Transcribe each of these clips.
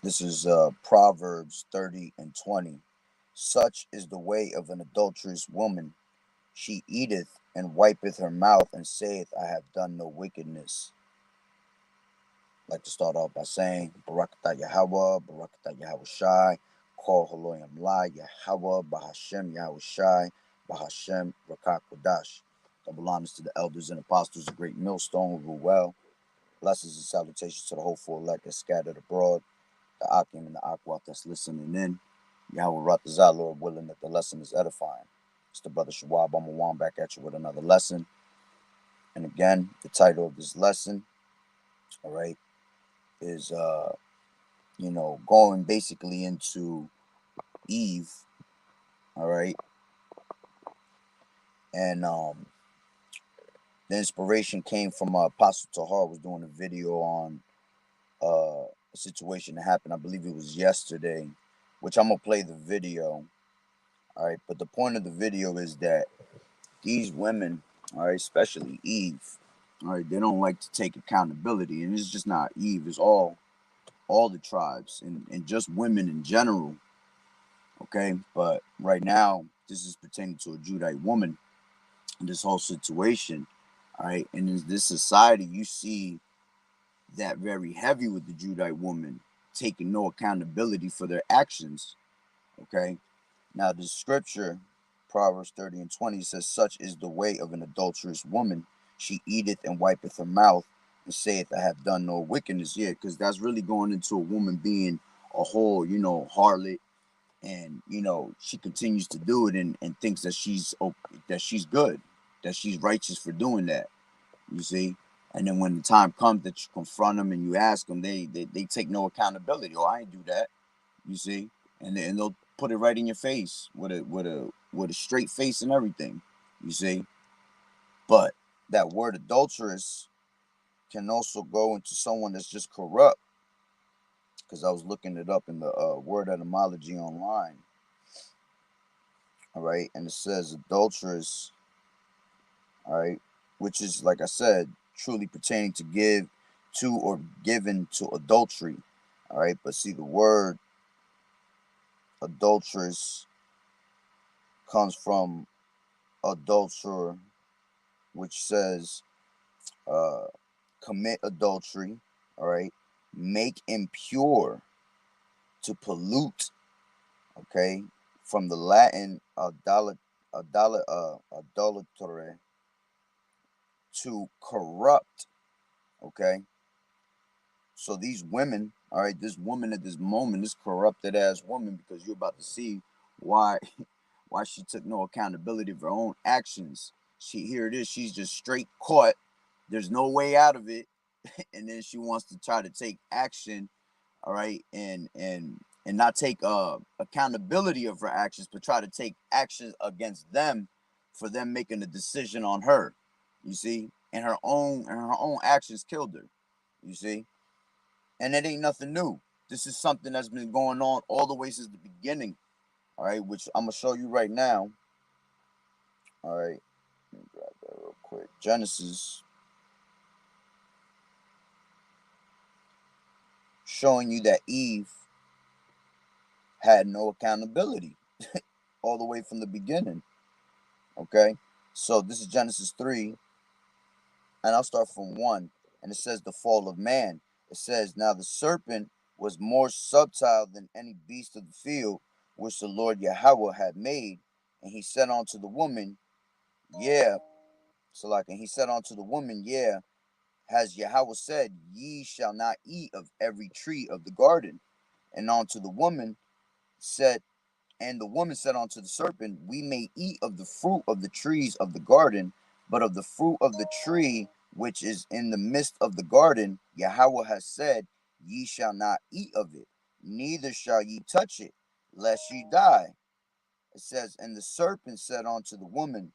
This is Proverbs 30 and 20. Such is the way of an adulterous woman. She eateth and wipeth her mouth and saith, I have done no wickedness. I'd like to start off by saying, Barakatah Yahweh, Barakatah Yahweh Shai, Kol Haloyam La, Yahweh, Bahashem Yahweh Shai, Bahashem Rakak Kodash. Double honors to the elders and apostles, a great millstone who rule well. Blessings and salutations to the hopeful elect that scattered abroad, the Akim and the Akwat that's listening in. Yahweh Ratazah, Lord willing that the lesson is edifying. It's the brother Shawab. I'm back at you with another lesson. And again, the title of this lesson, all right, is going basically into Eve, all right, and the inspiration came from Apostle Tahar was doing a video on a situation that happened. I believe it was yesterday, which I'm gonna play the video, all right. But the point of the video is that these women, all right, especially Eve, all right, they don't like to take accountability, and it's just not Eve; it's all the tribes and just women in general. Okay, but right now this is pertaining to a Judite woman in this whole situation. All right, and in this society, you see that very heavy with the Judite woman taking no accountability for their actions. Okay, now the scripture, Proverbs 30 and 20 says, Such is the way of an adulterous woman. She eateth and wipeth her mouth and saith, I have done no wickedness. Yeah, because that's really going into a woman being a whole, harlot, and she continues to do it and thinks that she's good, that she's righteous for doing that. You see, and then when the time comes that you confront them and you ask them, they take no accountability. Oh, I ain't do that. You see, and they'll put it right in your face with a straight face and everything. You see, but that word adulteress can also go into someone that's just corrupt. Because I was looking it up in the word etymology online. All right, and it says adulteress, all right, which is, like I said, truly pertaining to give to or given to adultery. All right, but see, the word adulteress comes from adulterer, which says uh, commit adultery, all right, make impure, to pollute, okay, from the Latin adultere, to corrupt, okay. So these women, all right, this woman at this moment, this corrupted ass woman, because you're about to see why why she took no accountability of her own actions. Here it is, she's just straight caught. There's no way out of it. And then she wants to try to take action, all right, and not take accountability of her actions, but try to take action against them for them making a decision on her. You see, and her own actions killed her. You see, and it ain't nothing new. This is something that's been going on all the way since the beginning. All right, which I'm gonna show you right now. All right, let me grab that real quick. Genesis, showing you that Eve had no accountability all the way from the beginning. Okay, so this is Genesis 3, and I'll start from 1. And it says, the fall of man. It says, now the serpent was more subtle than any beast of the field which the Lord Yahweh had made. And he said unto the woman, yeah. So like, and he said unto the woman, yeah, has Yahweh said, ye shall not eat of every tree of the garden. And unto the woman said, And the woman said unto the serpent, We may eat of the fruit of the trees of the garden, but of the fruit of the tree which is in the midst of the garden, Yahweh has said, Ye shall not eat of it, neither shall ye touch it, lest ye die. It says, And the serpent said unto the woman,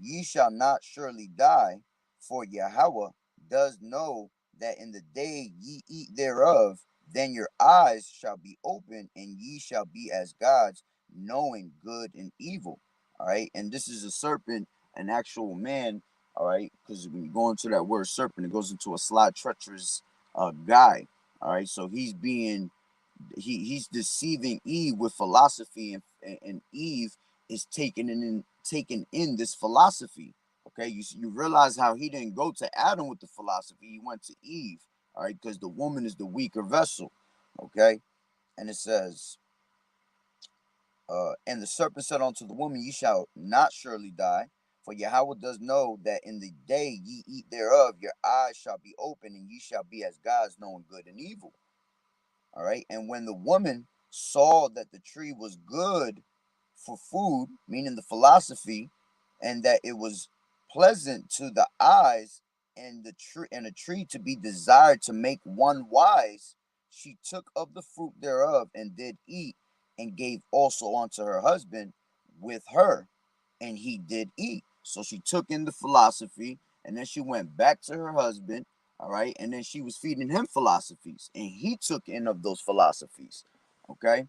Ye shall not surely die, for Yahweh does know that in the day ye eat thereof, then your eyes shall be open, and ye shall be as gods, knowing good and evil. All right, and this is a serpent, an actual man. All right, because when you go into that word serpent, it goes into a sly, treacherous guy. All right, so he's being he's deceiving Eve with philosophy, and Eve is taking in this philosophy. Okay, you realize how he didn't go to Adam with the philosophy; he went to Eve. All right, because the woman is the weaker vessel. Okay, and it says, and the serpent said unto the woman, Ye shall not surely die, for Yahweh does know that in the day ye eat thereof, your eyes shall be open, and ye shall be as gods, knowing good and evil. All right. And when the woman saw that the tree was good for food, meaning the philosophy, and that it was pleasant to the eyes, and a tree to be desired to make one wise, she took of the fruit thereof and did eat, and gave also unto her husband with her, and he did eat. So she took in the philosophy, and then she went back to her husband, all right, and then she was feeding him philosophies, and he took in of those philosophies. Okay,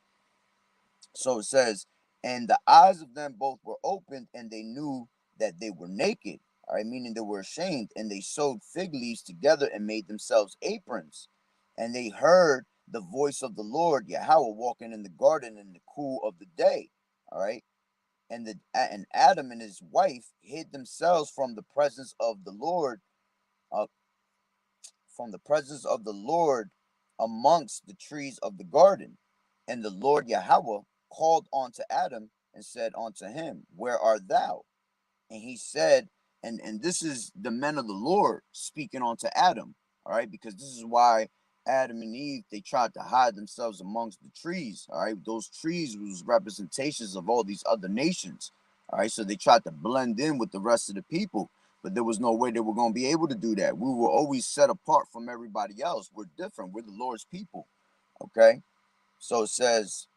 so it says, and the eyes of them both were opened, and they knew that they were naked. All right, meaning they were ashamed, and they sewed fig leaves together and made themselves aprons. And they heard the voice of the Lord Yahweh walking in the garden in the cool of the day. All right, and Adam and his wife hid themselves uh, from the presence of the Lord amongst the trees of the garden. And the Lord Yahweh called unto Adam and said unto him, Where art thou? And he said, and this is the men of the Lord speaking unto Adam, all right, because this is why Adam and Eve, they tried to hide themselves amongst the trees, all right. Those trees was representations of all these other nations, all right. So they tried to blend in with the rest of the people, but there was no way they were going to be able to do that. We were always set apart from everybody else. We're different. We're the Lord's people, okay. So it says,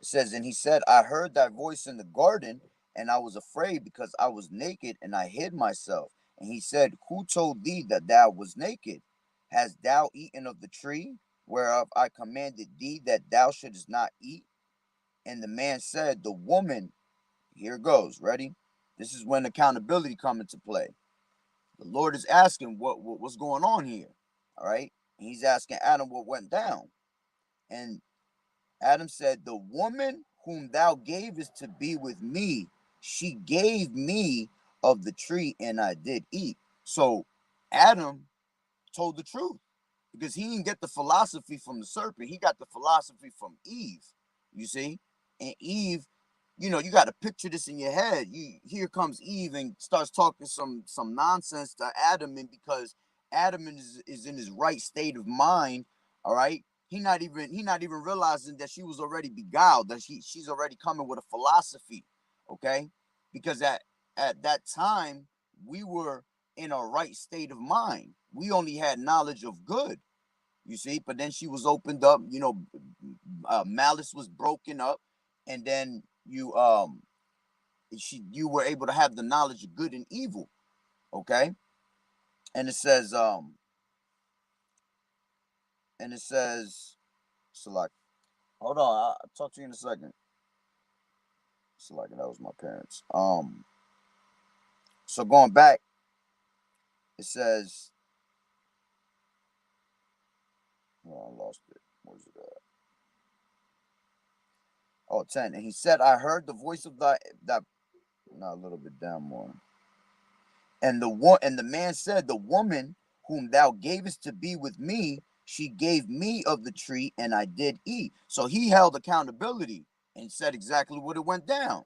it says, and he said, I heard thy voice in the garden, and I was afraid because I was naked, and I hid myself. And he said, Who told thee that thou was naked? Hast thou eaten of the tree whereof I commanded thee that thou shouldest not eat? And the man said, The woman, here goes, ready? This is when accountability come into play. The Lord is asking what's going on here. All right. And he's asking Adam what went down. And Adam said, The woman whom thou gavest to be with me, she gave me of the tree, and I did eat. So Adam told the truth, because he didn't get the philosophy from the serpent. He got the philosophy from Eve, you see? And Eve, you got to picture this in your head. Here comes Eve and starts talking some nonsense to Adam, and because Adam is in his right state of mind, all right? He not even realizing that she was already beguiled, that she's already coming with a philosophy, okay? Because at that time we were in a right state of mind. We only had knowledge of good, you see, but then she was opened up, malice was broken up, and then you were able to have the knowledge of good and evil, okay? And it says, select. Hold on, I'll talk to you in a second. Select, that was my parents. So going back, it says, oh, I lost it. Where's it at? Oh, 10. And he said, I heard the voice of that, not a little bit down more. And the man said, The woman whom thou gavest to be with me, she gave me of the tree, and I did eat. So he held accountability and said exactly what it went down.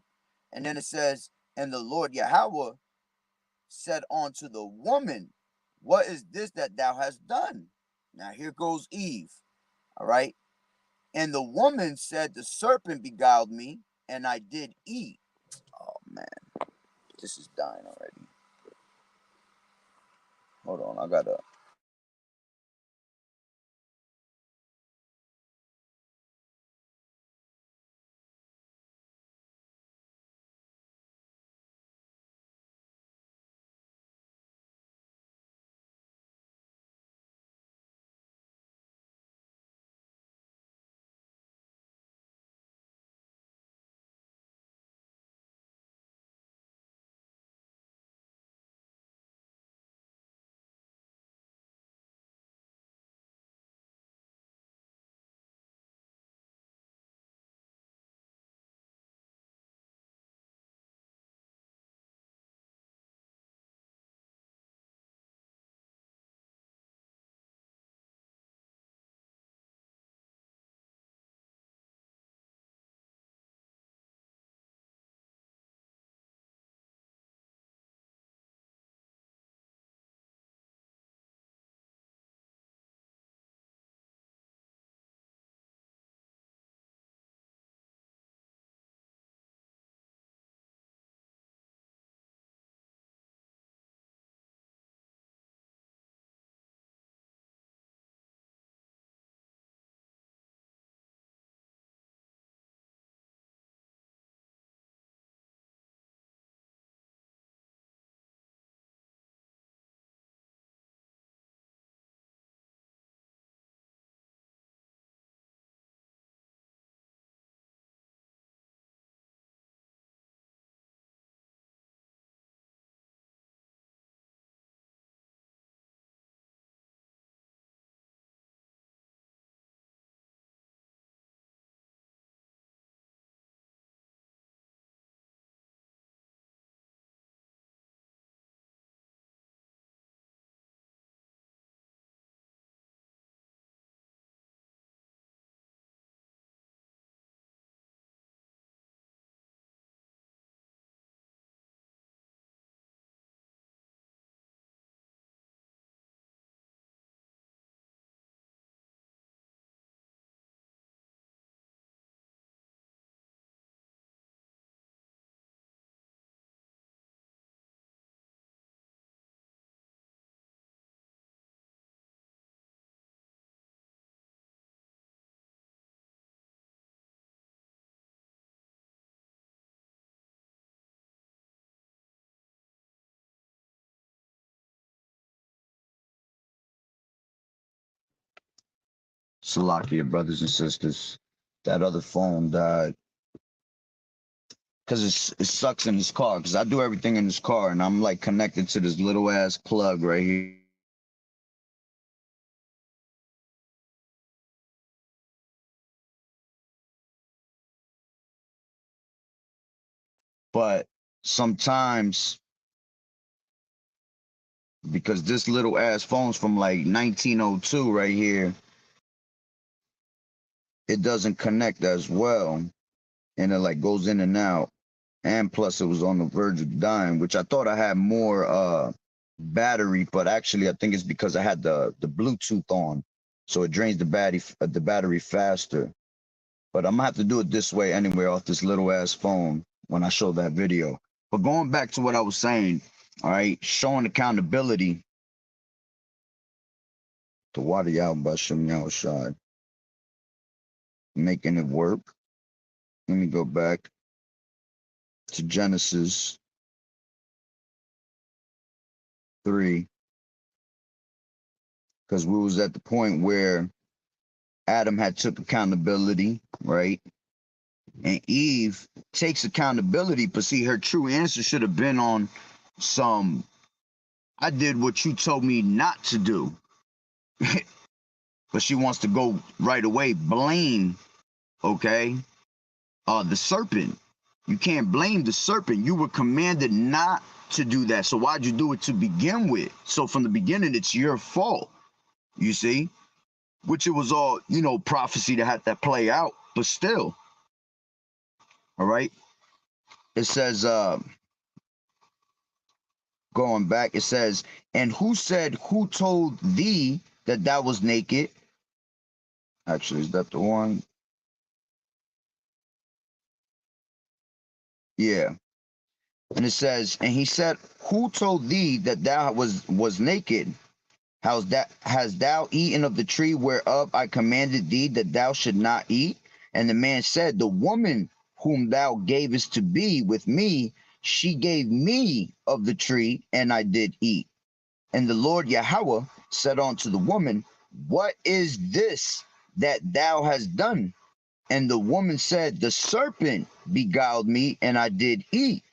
And then it says, And the Lord Yahweh said unto the woman, What is this that thou hast done? Now here goes Eve. All right. And the woman said, The serpent beguiled me, and I did eat. Oh man, this is dying already. Hold on, I gotta. Salakia, brothers and sisters. That other phone died because it sucks in this car. Because I do everything in this car, and I'm like connected to this little ass plug right here. But sometimes, because this little ass phone's from like 1902 right here, it doesn't connect as well, and it like goes in and out. And plus, it was on the verge of dying, which I thought I had more battery, but actually, I think it's because I had the Bluetooth on, so it drains the battery faster. But I'm gonna have to do it this way anyway, off this little ass phone when I show that video. But going back to what I was saying, all right, showing accountability to Wadi Al-Bashim Yahushai, making it work. Let me go back to Genesis 3, because we was at the point where Adam had took accountability, right? And Eve takes accountability, but see, her true answer should have been on some, I did what you told me not to do. But she wants to go right away, blame, okay, the serpent. You can't blame the serpent. You were commanded not to do that. So why'd you do it to begin with? So from the beginning, it's your fault, you see? Which it was all, prophecy to have that play out, but still, all right? It says, going back, it says, and who told thee that thou was naked? Actually, is that the one? Yeah. And it says, and he said, who told thee that thou was naked? Hast thou eaten of the tree whereof I commanded thee that thou should not eat? And the man said, the woman whom thou gavest to be with me, she gave me of the tree, and I did eat. And the Lord Yahweh said unto the woman, what is this that thou hast done? And the woman said, the serpent beguiled me, and I did eat.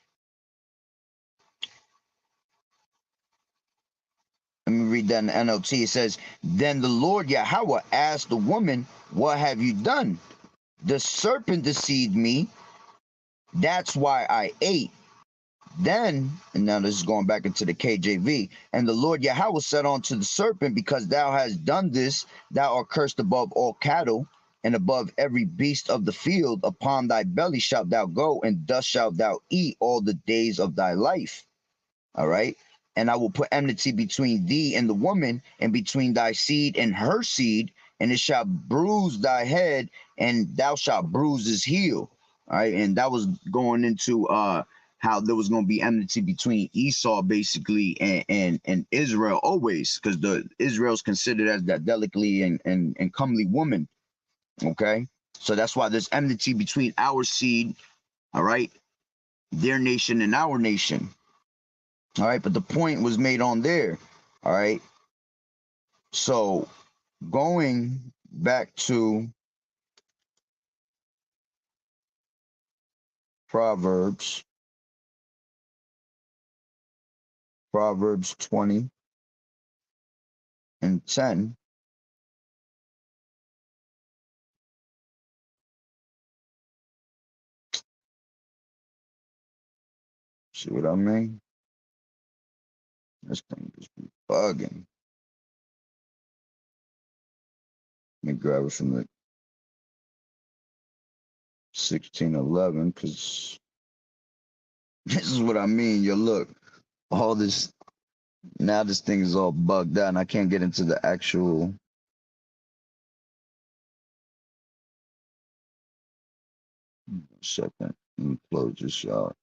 Let me read that in the NLT. It says, then the Lord Yahweh asked the woman, what have you done? The serpent deceived me. That's why I ate. Then, and now this is going back into the KJV, and the Lord Yahweh said unto the serpent, because thou hast done this, thou art cursed above all cattle, and above every beast of the field. Upon thy belly shalt thou go, and dust shalt thou eat all the days of thy life. All right. And I will put enmity between thee and the woman, and between thy seed and her seed, and it shall bruise thy head, and thou shalt bruise his heel. All right. And that was going into how there was going to be enmity between Esau basically and Israel always, because the Israel's considered as that delicately and comely woman. Okay. So that's why there's enmity between our seed, all right, their nation and our nation. All right, but the point was made on there. All right. So going back to Proverbs, Proverbs 20 and 10. See what I mean? This thing just be bugging. Let me grab it from the 1611, because this is what I mean. Yo, look, all this, now this thing is all bugged out, and I can't get into the actual. Second, let me close this out.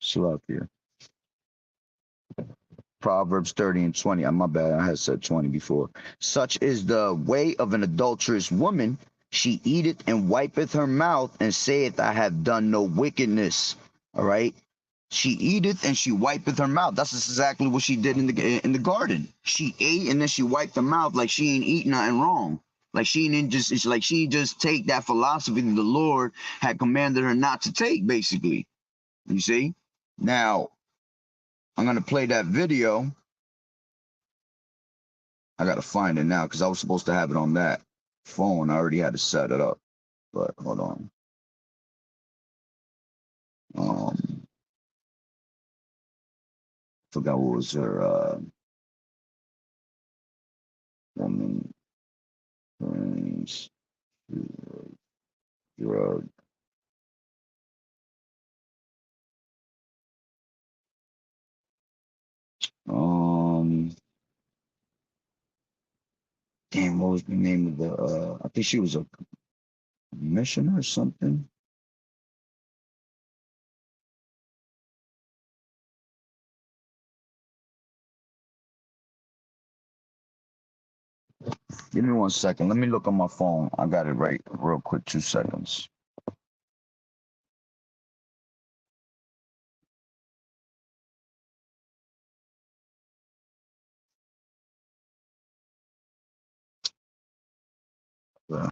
Slovakia. Proverbs 30 and 20. My bad, I had said 20 before. Such is the way of an adulterous woman. She eateth and wipeth her mouth and saith, I have done no wickedness. All right. She eateth and she wipeth her mouth. That's exactly what she did in the garden. She ate and then she wiped her mouth like she ain't eat nothing wrong. Like she didn't just, it's like she just take that philosophy that the Lord had commanded her not to take, basically. You see? Now, I'm gonna play that video. I gotta find it now because I was supposed to have it on that phone. I already had to set it up. But hold on. Forgot what was her woman brings drug. Damn, what was the name of the I think she was a commissioner or something. Give me 1 second. Let me look on my phone. I got it right real quick. 2 seconds. Yeah.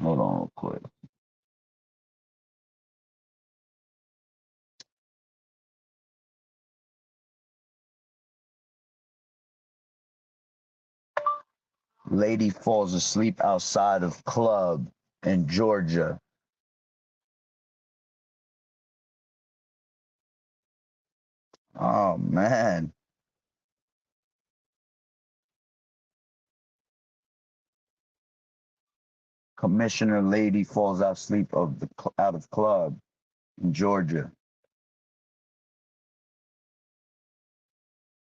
Hold on real quick. Lady falls asleep outside of club in Georgia. Oh man. Commissioner lady falls asleep out of club in Georgia.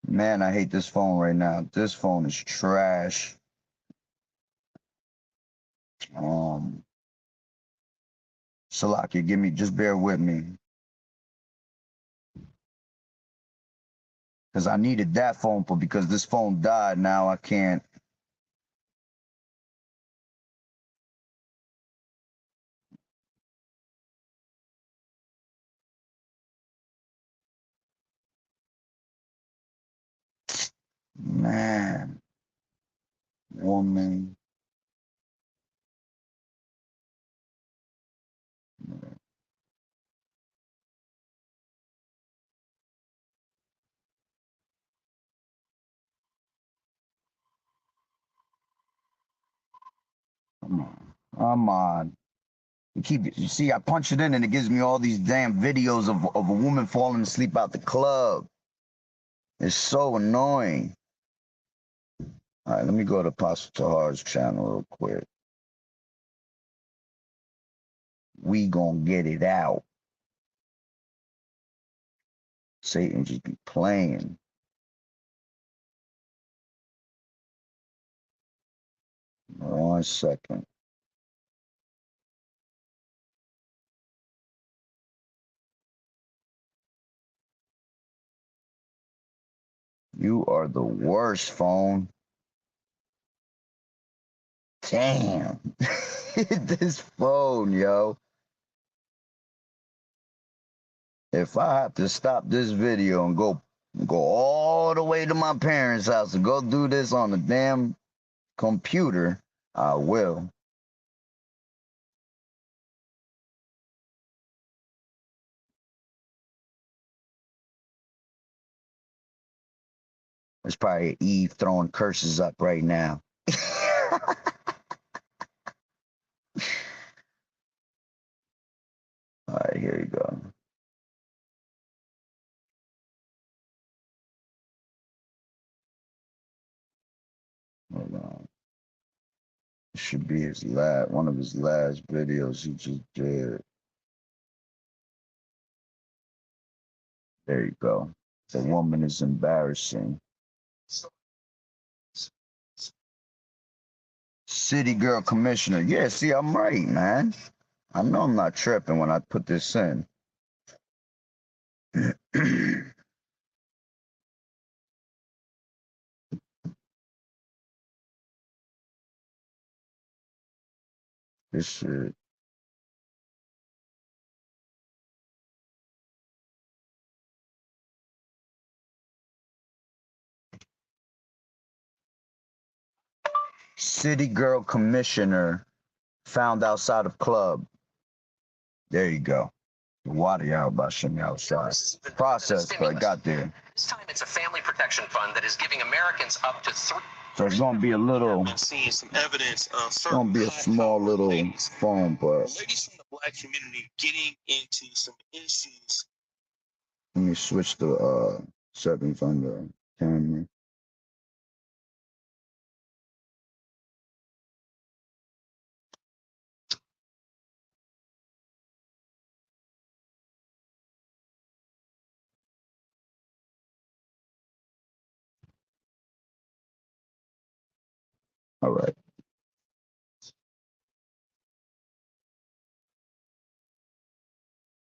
Man, I hate this phone right now. This phone is trash. Salaki, just bear with me. Because I needed that phone, but because this phone died, now I can't. Man, woman. Come on. Come on. You see, I punch it in and it gives me all these damn videos of a woman falling asleep out the club. It's so annoying. All right, let me go to Apostle Tahar's channel real quick. We gonna get it out. Satan just be playing. One second. You are the worst, phone. Damn. This phone, yo. If I have to stop this video and go all the way to my parents' house and go do this on the damn computer, I will. It's probably Eve throwing curses up right now. All right, here you go. Hold on. It should be one of his last videos he just did. There you go. The woman is embarrassing. City Girl Commissioner. Yeah, see, I'm right, man. I know I'm not tripping when I put this in. This shit. City Girl Commissioner found outside of club. There you go. The water out by shimmy outside. Process, but got there. This time it's a family protection fund that is giving Americans up to $3. So it's gonna be a little. Been seeing some evidence of It's gonna be a small little phone, but ladies from the black community getting into some issues. let me switch the settings on the camera. All right.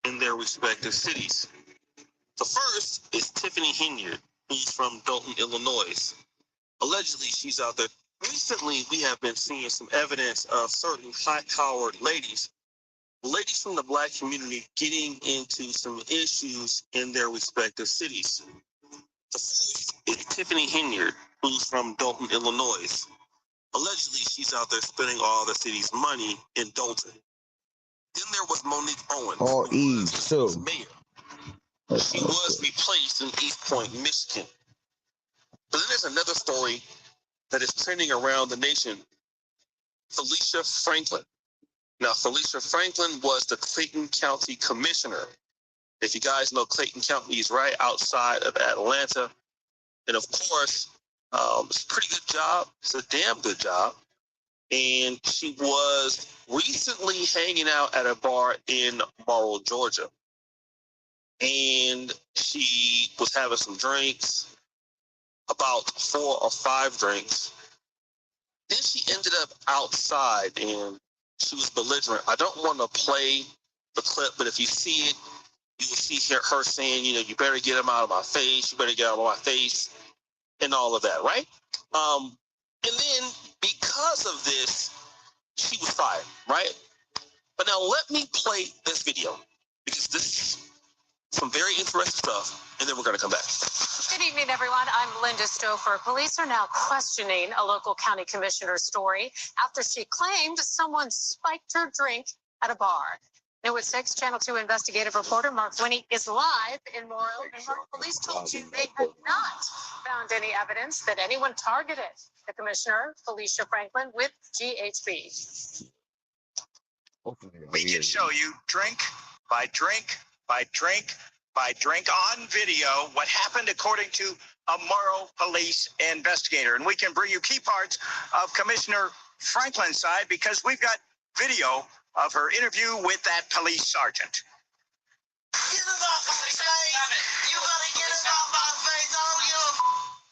In their respective cities. The first is Tiffany Hinyard, who's from Dalton, Illinois. Allegedly, she's out there. Recently, we have been seeing some evidence of certain high-powered ladies from the black community getting into some issues in their respective cities. The first is Tiffany Hinyard, who's from Dalton, Illinois. Allegedly, she's out there spending all the city's money in Dalton. Then there was Monique Owens, All who E's was the too. city's mayor. She was replaced in East Point, Michigan. But then there's another story that is trending around the nation. Felicia Franklin. Now, Felicia Franklin was the Clayton County Commissioner. If you guys know, Clayton County is right outside of Atlanta. And of course, it's a pretty good job. It's a damn good job. And she was recently hanging out at a bar in Morrow, Georgia. And she was having some drinks, about 4 or 5 drinks. Then she ended up outside and she was belligerent. I don't want to play the clip, but if you see it, you will see her saying, you better get him out of my face. You better get out of my face and all of that, right? And then because of this, she was fired, right? But now let me play this video because this is some very interesting stuff, and then we're going to come back. Good evening, everyone. I'm Linda Stouffer. Police are now questioning a local county commissioner's story after she claimed someone spiked her drink at a bar. New at 6, Channel 2 investigative reporter Mark Winnie is live in Morrow. And Mark, police told you they had not found any evidence that anyone targeted the commissioner, Felicia Franklin, with GHB. We can show you drink by drink by drink by drink on video what happened according to a Morrow police investigator. And we can bring you key parts of Commissioner Franklin's side because we've got video of her interview with that police sergeant. Get him off my face! You gotta get him off my face! I don't give a...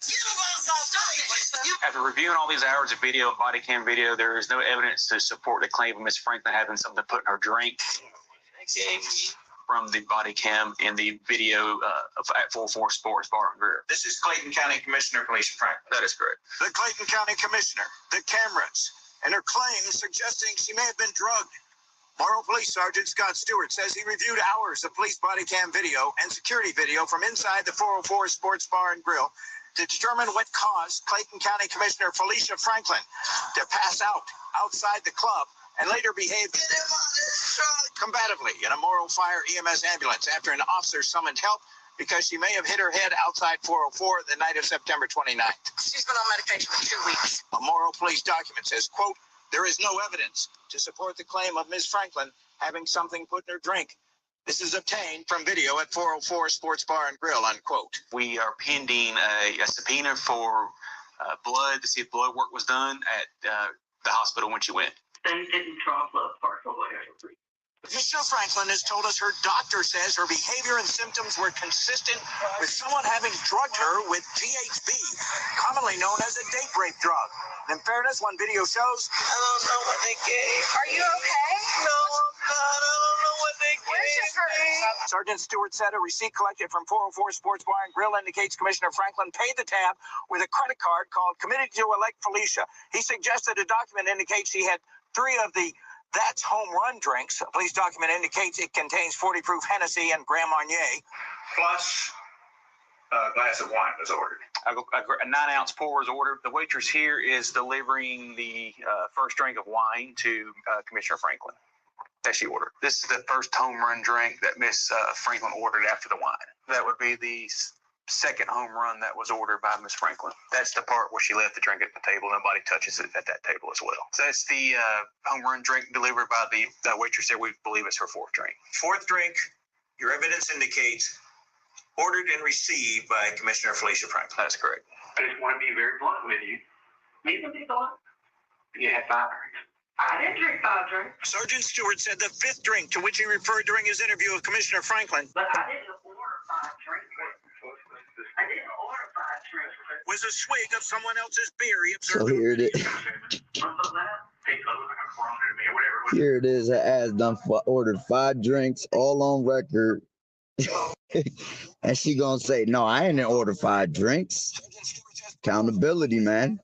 Get him off my face! After reviewing all these hours of video and body cam video, there is no evidence to support the claim of Ms. Franklin having something to put in her drink from the body cam in the video at 44 Sports Bar and Grill. This is Clayton County Commissioner Felicia Franklin. That is correct. The Clayton County Commissioner, the cameras, and her claims suggesting she may have been drugged. Morrow Police Sergeant Scott Stewart says he reviewed hours of police body cam video and security video from inside the 404 Sports Bar and Grill to determine what caused Clayton County Commissioner Felicia Franklin to pass out outside the club and later behave combatively in a Morrow Fire EMS ambulance after an officer summoned help because she may have hit her head outside 404 the night of September 29th. She's been on medication for 2 weeks. A Morrow police document says, quote, there is no evidence to support the claim of Ms. Franklin having something put in her drink. This is obtained from video at 404 Sports Bar and Grill, unquote. We are pending a subpoena for blood to see if blood work was done at the hospital when she went. They didn't draw blood parts or whatever. Commissioner Franklin has told us her doctor says her behavior and symptoms were consistent with someone having drugged her with GHB, commonly known as a date rape drug. In fairness, one video shows, I don't know what they gave. Are you okay? No, I'm not. I don't know what they gave. Sergeant Stewart said a receipt collected from 404 Sports Bar and Grill indicates Commissioner Franklin paid the tab with a credit card called Committed to Elect Felicia. He suggested a document indicates she had 3 of the That's Home Run drinks. A police document indicates it contains 40 proof Hennessy and Grand Marnier. Plus, a glass of wine was ordered. A 9-ounce pour was ordered. The waitress here is delivering the first drink of wine to Commissioner Franklin that she ordered. This is the first home run drink that Miss Franklin ordered after the wine. That would be the second home run that was ordered by Miss Franklin. That's the part where she left the drink at the table. Nobody touches it at that table as well. So that's the home run drink delivered by the waitress there. We believe it's her 4th drink. 4th drink, your evidence indicates, ordered and received by Commissioner Felicia Franklin. That's correct. I just want to be very blunt with you. You can be blunt. You had 5 drinks. I didn't drink 5 drinks. Sergeant Stewart said the 5th drink, to which he referred during his interview with Commissioner Franklin, But I didn't order 5 drinks. I didn't order 5 drinks. was a swig of someone else's beer. He So observed. here it is. Here it is. Her ass done ordered 5 drinks, all on record. And she gonna say, no, I ain't order 5 drinks. Accountability, man.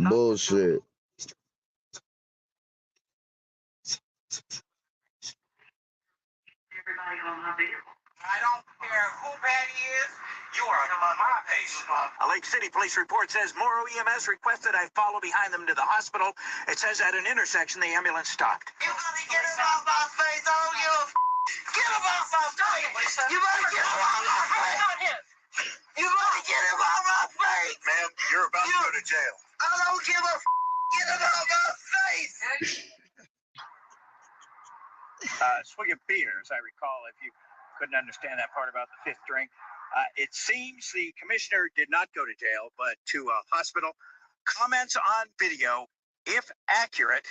Bullshit. Everybody on my bill. I don't care who Patty is, you are my patient. A Lake City police report says Morrow EMS requested I follow behind them to the hospital. It says at an intersection, the ambulance stopped. You better get it off my face. I don't give a Get him off my face. You better get him off my face. You better get him off my face. Ma'am, you're about to go to jail. I don't give a Get him off my face. Swig of beer, as I recall, if you couldn't understand that part about the 5th drink. It seems the commissioner did not go to jail, but to a hospital. Comments on video, if accurate,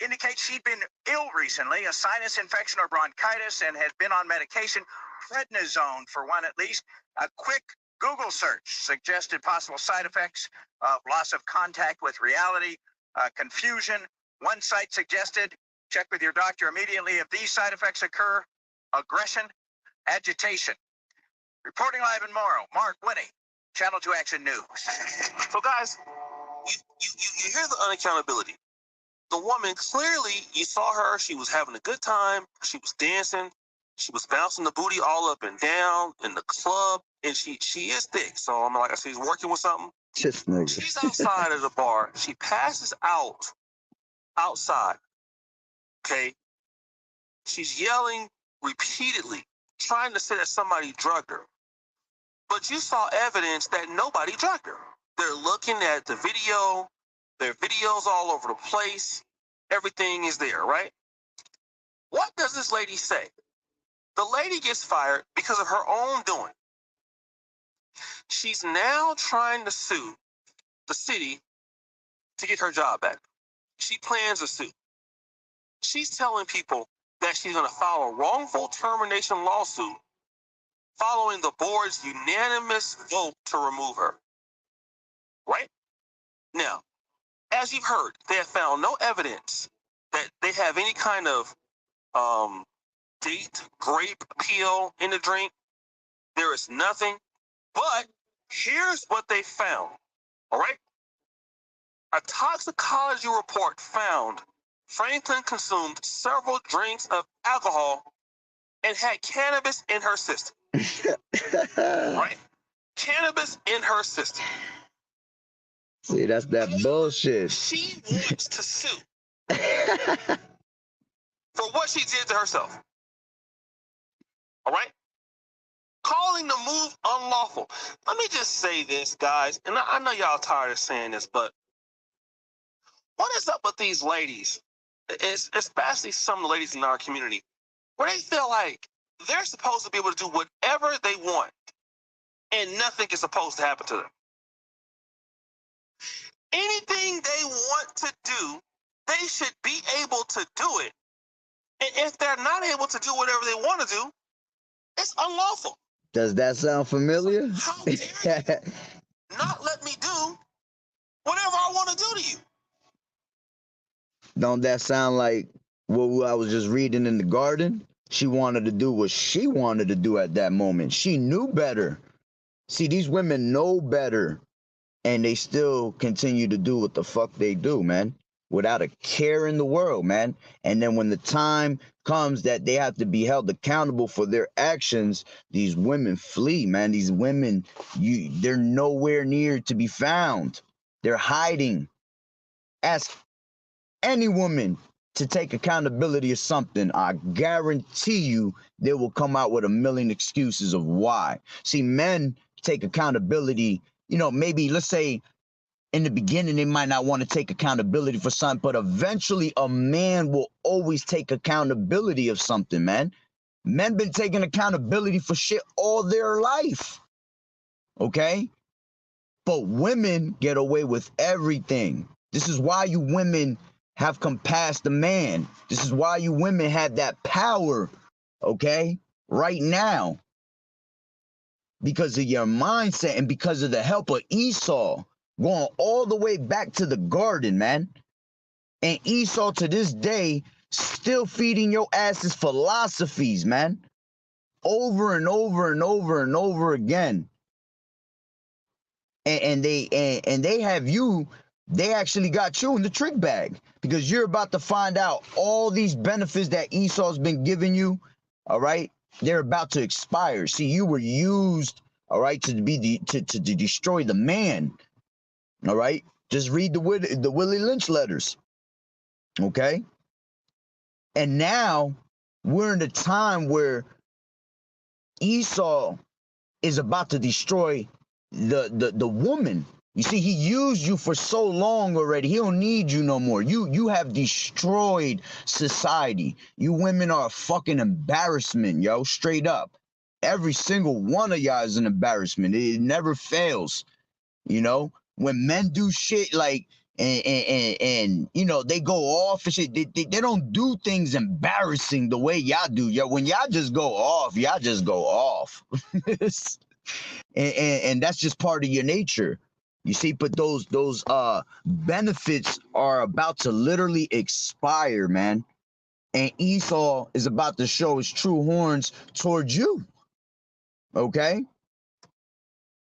indicate she'd been ill recently, a sinus infection or bronchitis, and had been on medication, prednisone for one at least. A quick Google search suggested possible side effects of loss of contact with reality, confusion. One site suggested check with your doctor immediately if these side effects occur: aggression, agitation. Reporting live in Morrow, Mark Winnie, Channel 2 Action News. So, guys, you hear the unaccountability. The woman, clearly, you saw her. She was having a good time. She was dancing. She was bouncing the booty all up and down in the club. And she is thick. So, I'm like I said, she's working with something. Just nigga. She's outside of the bar. She passes out outside. Okay? She's yelling repeatedly, trying to say that somebody drugged her. But you saw evidence that nobody drugged her. They're looking at the video. There are videos all over the place. Everything is there, right? What does this lady say? The lady gets fired because of her own doing. She's now trying to sue the city to get her job back. She plans a suit. She's telling people that she's going to file a wrongful termination lawsuit following the board's unanimous vote to remove her. Right? Now, as you've heard, they have found no evidence that they have any kind of date, grape appeal in the drink. There is nothing. But here's what they found. All right? A toxicology report found Franklin consumed several drinks of alcohol and had cannabis in her system. Right? Cannabis in her system. See, that's that bullshit. She wants to sue for what she did to herself. All right? Calling the move unlawful. Let me just say this, guys, and I know y'all tired of saying this, but what is up with these ladies, especially some of the ladies in our community, where they feel like they're supposed to be able to do whatever they want and nothing is supposed to happen to them? Anything they want to do, they should be able to do it. And if they're not able to do whatever they want to do, it's unlawful. Does that sound familiar? How dare you not let me do whatever I want to do to you? Don't that sound like what I was just reading in the garden? She wanted to do what she wanted to do at that moment. She knew better. See, these women know better, and they still continue to do what the fuck they do, man, without a care in the world, man. And then when the time comes that they have to be held accountable for their actions, these women flee, man. These women, they're nowhere near to be found. They're hiding. Ask any woman to take accountability of something, I guarantee you they will come out with a million excuses of why. See, men take accountability, maybe let's say in the beginning they might not want to take accountability for something, but eventually a man will always take accountability of something, man. Men been taking accountability for shit all their life, okay? But women get away with everything. This is why you women have come past the man. This is why you women have that power, okay, right now. Because of your mindset and because of the help of Esau, going all the way back to the garden, man. And Esau to this day still feeding your asses philosophies, man. Over and over and over and over again. And they have you, they actually got you in the trick bag, because you're about to find out all these benefits that Esau's been giving you, all right? They're about to expire. See, you were used, all right, to destroy the man, all right? Just read the Willie Lynch letters, okay? And now we're in a time where Esau is about to destroy the woman. You see, he used you for so long already. He don't need you no more. You have destroyed society. You women are a fucking embarrassment, yo, straight up. Every single one of y'all is an embarrassment. It never fails. When men do shit like and they go off and shit, they don't do things embarrassing the way y'all do. Yo, when y'all just go off, y'all just go off. And that's just part of your nature, you see. But those benefits are about to literally expire, man. And Esau is about to show his true horns towards you, okay?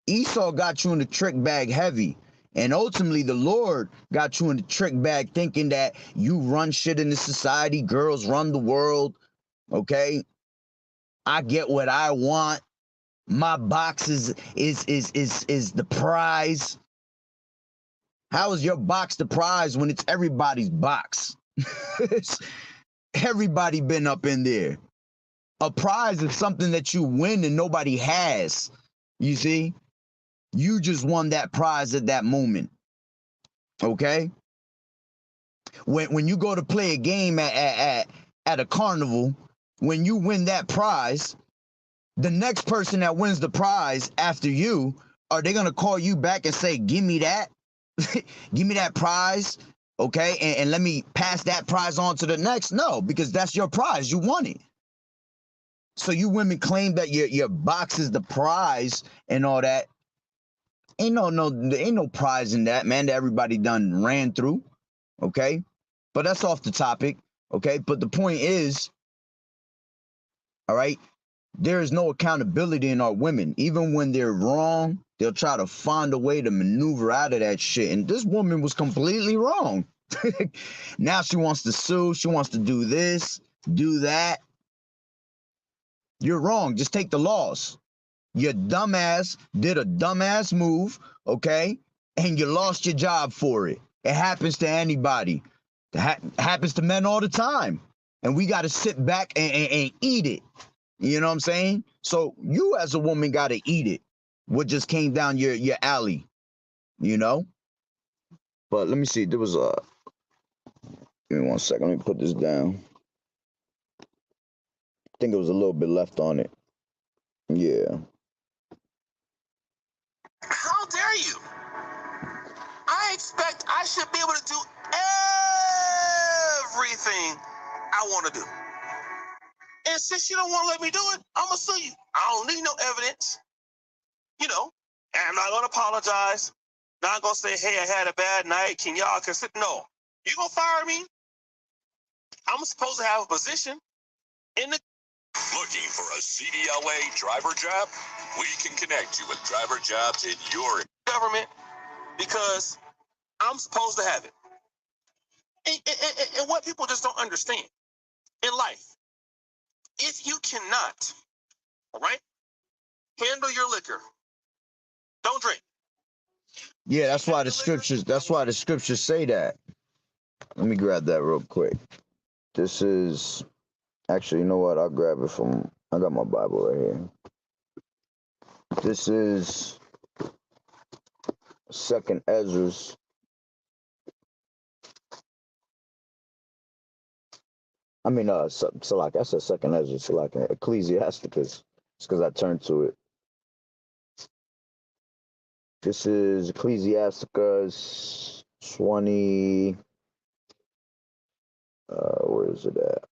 Esau got you in the trick bag heavy, and ultimately the Lord got you in the trick bag thinking that you run shit in the society, girls run the world, okay? I get what I want. My box is the prize. How is your box the prize when it's everybody's box? Everybody been up in there. A prize is something that you win and nobody has. You see? You just won that prize at that moment. Okay? When you go to play a game at a carnival, when you win that prize, the next person that wins the prize after you, are they gonna call you back and say, give me that? Give me that prize, okay? And let me pass that prize on to the next? No, because that's your prize. You won it. So you women claim that your box is the prize and all that. Ain't no prize in that, man, that everybody done ran through, okay? But that's off the topic, okay? But the point is, all right, there is no accountability in our women. Even when they're wrong, they'll try to find a way to maneuver out of that shit. And this woman was completely wrong. Now she wants to sue. She wants to do this, do that. You're wrong. Just take the loss. Your dumbass did a dumbass move, okay? And you lost your job for it. It happens to anybody. It happens to men all the time. And we got to sit back and eat it. You know what I'm saying? So you as a woman got to eat it. What just came down your alley, you know? But let me see. There was a... Give me 1 second. Let me put this down. I think it was a little bit left on it. Yeah. How dare you? I thing I want to do. And since you don't want to let me do it, I'm going to sue you. I don't need no evidence. You know, and I'm not going to apologize. Not going to say, hey, I had a bad night. Can y'all consider? No. You going to fire me? I'm supposed to have a position in the... Looking for a CDLA driver job? We can connect you with driver jobs in your government because I'm supposed to have it. And what people just don't understand in life, if you cannot, all right, handle your liquor, don't drink. Yeah, that's why the scriptures say that. Let me grab that real quick. This is actually, you know what? I'll grab it from, I got my Bible right here. This is 2nd Ezra's. I mean, so like I said, 2nd Ezra, so like Ecclesiasticus. It's because I turned to it. This is Ecclesiasticus 20. Where is it at?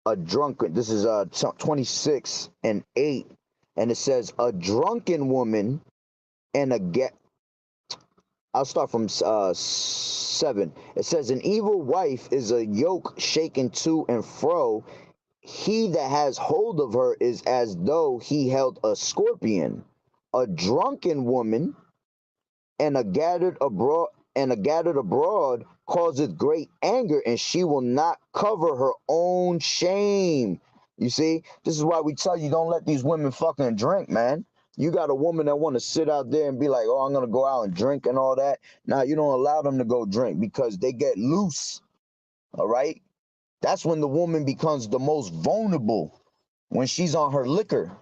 A drunken. This is 26 and 8, and it says a drunken woman and a get. I'll start from 7. It says an evil wife is a yoke shaken to and fro. He that has hold of her is as though he held a scorpion. A drunken woman and a gathered abroad causeth great anger, and she will not cover her own shame. You see, this is why we tell you don't let these women fucking drink, man. You got a woman that want to sit out there and be like, oh, I'm gonna go out and drink and all that. Now you don't allow them to go drink because they get loose. All right, that's when the woman becomes the most vulnerable, when she's on her liquor.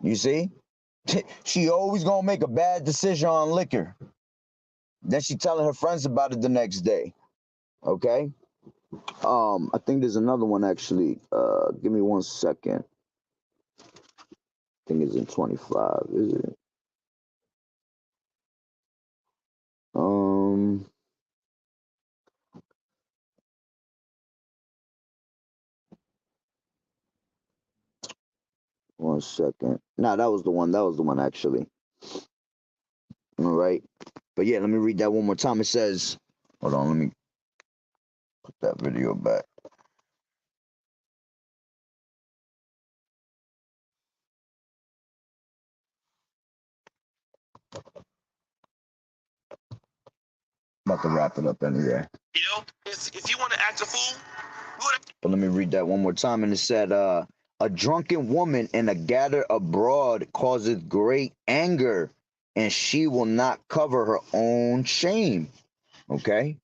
You see, she always gonna make a bad decision on liquor. Then she telling her friends about it the next day. Okay. I think there's another one actually. Give me 1 second. I think it's in 25. Is it? 1 second. Nah, that was the one. That was the one actually. All right. But yeah, let me read that one more time. It says, hold on, let me put that video back. About to wrap it up anyway. You know, if you want to act a fool, but let me read that one more time. And it said, a drunken woman and a gather abroad causeth great anger, and she will not cover her own shame. Okay.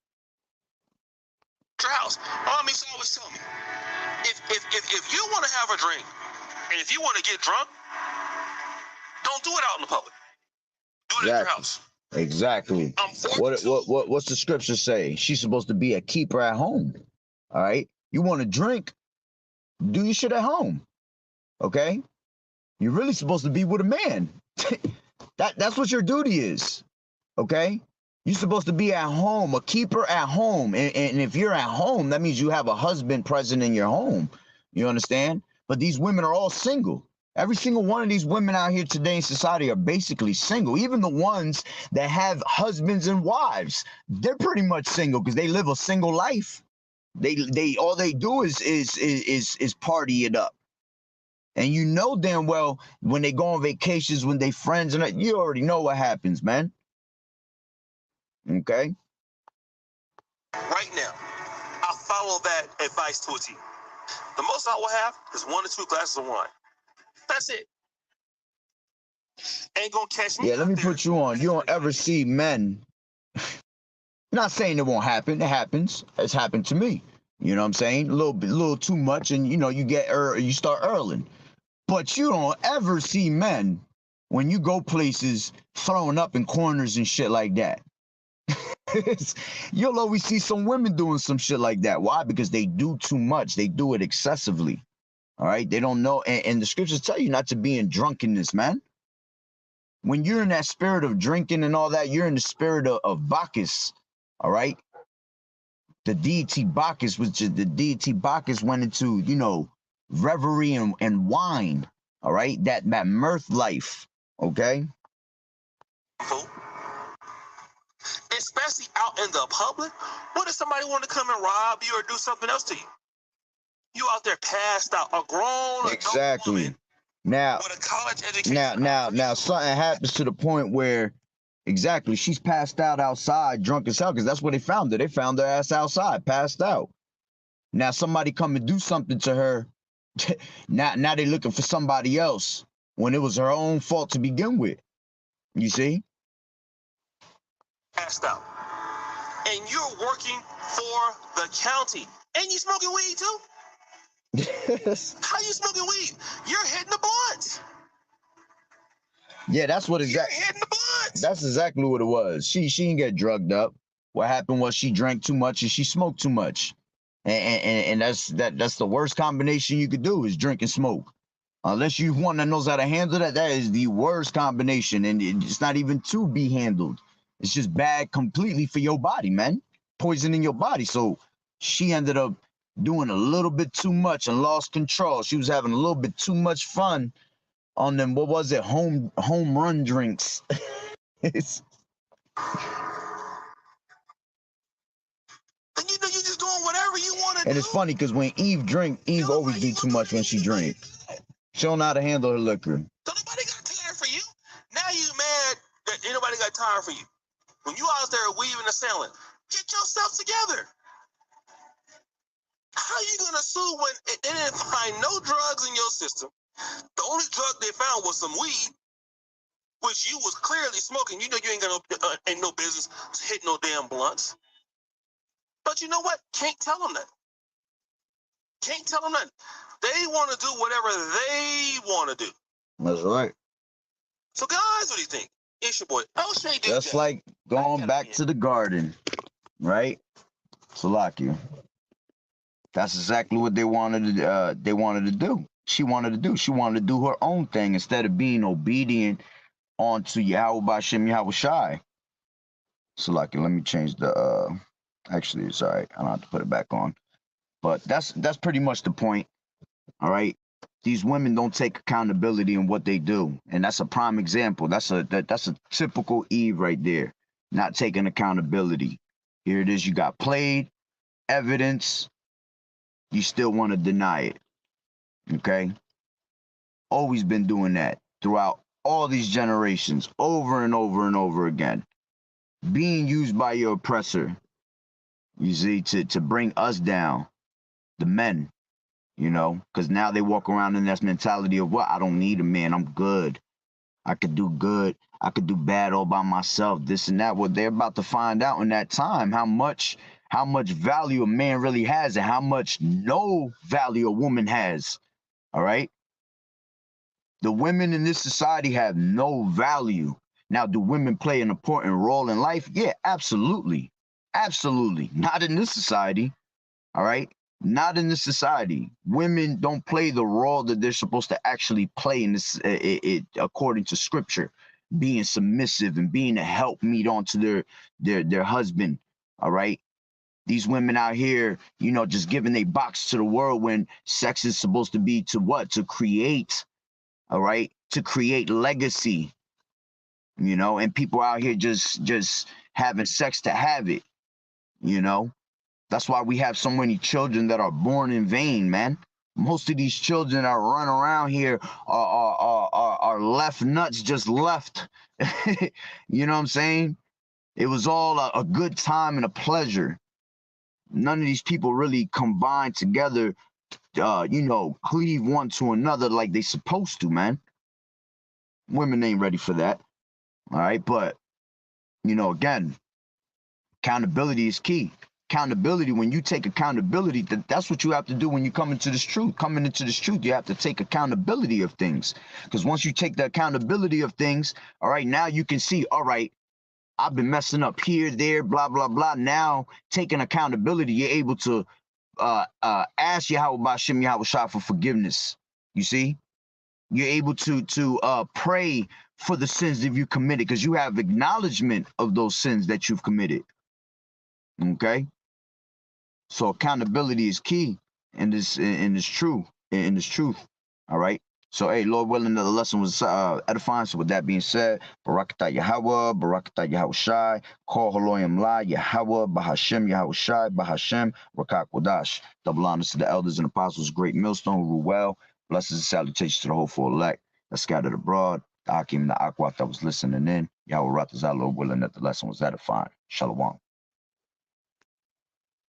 your house. Mommy used to always tell me, if you want to have a drink and if you want to get drunk, don't do it out in the public. Do it at your house. Exactly. What's the scripture say? She's supposed to be a keeper at home. All right. You want to drink? Do your shit at home. Okay. You're really supposed to be with a man. That's what your duty is. Okay. You're supposed to be at home, a keeper at home. And if you're at home, that means you have a husband present in your home. You understand? But these women are all single. Every single one of these women out here today in society are basically single. Even the ones that have husbands and wives, they're pretty much single because they live a single life. They all they do is party it up. And you know damn well when they go on vacations, when they friends, and you already know what happens, man. Okay. Right now, I follow that advice to a T. The most I will have is 1 or 2 glasses of wine. That's it. Ain't gonna catch me. Yeah, let me put you on. You don't ever see men. Not saying it won't happen. It happens. It's happened to me. You know what I'm saying? A little too much, and you know you start earling. But you don't ever see men when you go places throwing up in corners and shit like that. You'll always see some women doing some shit like that. Why? Because they do too much. They do it excessively. All right. They don't know. And the scriptures tell you not to be in drunkenness, man. when you're in that spirit of drinking and all that, you're in the spirit of Bacchus, all right? The deity Bacchus, which is the deity Bacchus went into, you know, reverie and wine, all right? That mirth life, okay? Especially out in the public. What if somebody want to come and rob you or do something else to you? You out there passed out, a grown exactly adult woman now with a college education. now something happens to the point where exactly she's passed out outside drunk as hell, because that's where they found her. They found her ass outside passed out. Now somebody come and do something to her. now they looking for somebody else when it was her own fault to begin with. You see? Passed out. And you're working for the county. And you smoking weed too? How you smoking weed? You're hitting the blunt. Yeah, that's what You're hitting the blunt. That's exactly what it was. She didn't get drugged up. What happened was she drank too much and she smoked too much. And that's the worst combination you could do, is drink and smoke. Unless you one that knows how to handle that, that is the worst combination. And it's not even to be handled. It's just bad completely for your body, man. Poisoning your body. So she ended up doing a little bit too much and lost control. She was having a little bit too much fun on them, what was it, home run drinks. It's... And you know you're just doing whatever you want to do. And it's funny because when Eve drink, Eve always do too much when she drink. She don't know how to handle her liquor. So nobody got tired for you. Now you mad that anybody got tired for you. When you out there weaving and selling, get yourself together. How you gonna sue when they didn't find no drugs in your system? The only drug they found was some weed, which you was clearly smoking. You know you ain't got ain't no business hitting no damn blunts. But you know what? Can't tell them that. Can't tell them nothing. They want to do whatever they want to do. That's right. So guys, what do you think? It's your boy O'Shea. Just like going back to the garden, right? Salakia. That's exactly what they wanted to do. She wanted to do her own thing instead of being obedient onto YAHAWAH'S Yahawashi. Salakia, let me change the actually it's all right. I don't have to put it back on. But that's pretty much the point. All right. These women don't take accountability in what they do. And that's a prime example. That's a typical Eve right there. Not taking accountability. Here it is. You got played, evidence. You still want to deny it. Okay? Always been doing that throughout all these generations, over and over and over again. Being used by your oppressor, you see, to bring us down, the men, you know, because now they walk around in this mentality of what? I don't need a man. I'm good. I could do good. I could do bad all by myself, this and that. Well, they're about to find out in that time how much value a man really has and how much no value a woman has. All right? The women in this society have no value. Now, do women play an important role in life? Yeah, absolutely. Absolutely. Not in this society. All right? Not in this society. Women don't play the role that they're supposed to actually play in this, according to scripture, being submissive and being a helpmeet onto their husband. All right. These women out here, you know, just giving a box to the world when sex is supposed to be to what? To create. All right. To create legacy. You know, and people out here just having sex to have it. You know. That's why we have so many children that are born in vain, man. Most of these children that run around here are left nuts, just left. You know what I'm saying? It was all a good time and a pleasure. None of these people really combine together, you know, cleave one to another like they supposed to, man. Women ain't ready for that. All right, but, you know, again, accountability is key. Accountability, when you take accountability, that's what you have to do when you come into this truth. Coming into this truth, you have to take accountability of things. Because once you take the accountability of things, all right, now you can see, all right, I've been messing up here, there, blah, blah, blah. Now, taking accountability, you're able to ask YAHAWAH'S Yahawashi for forgiveness. You see? You're able to pray for the sins that you committed because you have acknowledgement of those sins that you've committed. Okay? So accountability is key in this truth. All right. So hey, Lord willing, the lesson was edifying. So with that being said, Barakatah Yahweh, Barakatah Yahweh Shai, Kol Haloyim La, Yahweh, Bahashem Yahweh Shai, Bahashem, Rakak Wadash. Double honors to the elders and apostles, great millstone, who rule well. Blessings and salutations to the hopeful elect that scattered abroad. The Hakim, the Akwat that was listening in. Yahweh Ratazah, Lord willing, that the lesson was edifying. Shalom.